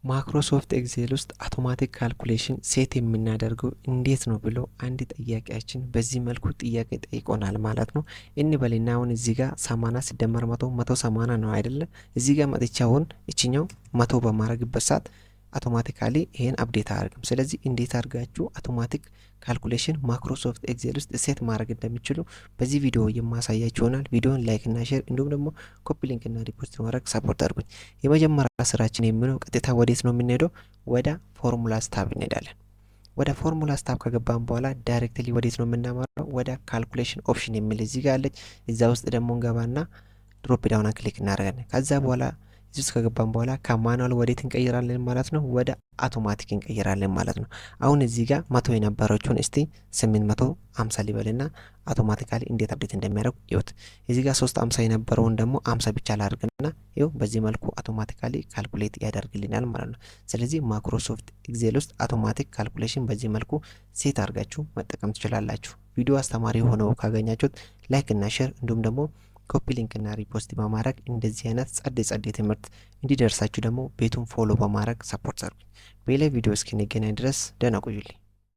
ማይክሮሶፍት ኤክሴል ውስጥ አውቶማቲክ ካልኩሌሽን ሴት የምናደርገው እንዴት ነው ብሎ አንድ ጥያቄያችን በዚህ መልኩ ጥያቄ ጠይቆናል ማለት ነው። እንበልና አሁን እዚህ ጋር 80 ሲደመር 180 ነው አይደለ? እዚህ ጋር መጥቼ አሁን እቺኛው 100 በማድረግበት ሰዓት አውቶማቲካሊ ይሄን አፕዴት አያደርግም። ስለዚህ እንዴት አድርጋችሁ አውቶማቲክ ካልኩሌሽን ማይክሮሶፍት ኤክሴል ውስጥ ሴት ማድረግ እንደሚችሉ በዚህ ቪዲዮ የማሳያችሁ ይሆናል። ቪዲዮን ላይክ እና ሼር እንዲሁም ደግሞ ኮፒ ሊንክ እና ሪፖስት ማድረግ ሰፖርት አድርጉኝ። የመጀመሪያ ስራችን የሚሆነው ቀጥታ ወዴት ነው የምንሄደው? ወደ ፎርሙላስ ታብ እንሄዳለን። ወደ ፎርሙላስ ታብ ከገባን በኋላ ዳይሬክትሊ ወዴት ነው የምናመራው? ወደ ካልኩሌሽን ኦፕሽን የሚል እዚህ ጋር አለች። እዛ ውስጥ ደግሞ እንገባና ድሮፕ ዳውን ክሊክ እናደርጋለን። ከዛ በኋላ እዚህ ውስጥ ከገባን በኋላ ከማኑዋል ወዴት እንቀይራለን ማለት ነው? ወደ አውቶማቲክ እንቀይራለን ማለት ነው። አሁን እዚህ ጋር 100 የነበረችውን እስቲ 850 ሊበልና አውቶማቲካሊ እንዴት አፕዴት እንደሚያደርጉ ይወት። እዚህ ጋር 350 የነበረውን ደግሞ 50 ብቻ ላድርግና ይው በዚህ መልኩ አውቶማቲካሊ ካልኩሌት ያደርግልናል ማለት ነው። ስለዚህ ማይክሮሶፍት ኤክሴል ውስጥ አውቶማቲክ ካልኩሌሽን በዚህ መልኩ ሴት አድርጋችሁ መጠቀም ትችላላችሁ። ቪዲዮ አስተማሪ ሆነው ካገኛችሁት ላይክ እና ሼር እንዲሁም ደግሞ ኮፒ ሊንክ እና ሪፖስት በማድረግ እንደዚህ አይነት ጸዴ ትምህርት እንዲደርሳችሁ ደግሞ ቤቱን ፎሎ በማድረግ ሰፖርት አድርጉኝ። በሌላ ቪዲዮ እስክንገናኝ ድረስ ደህና ቆዩልኝ።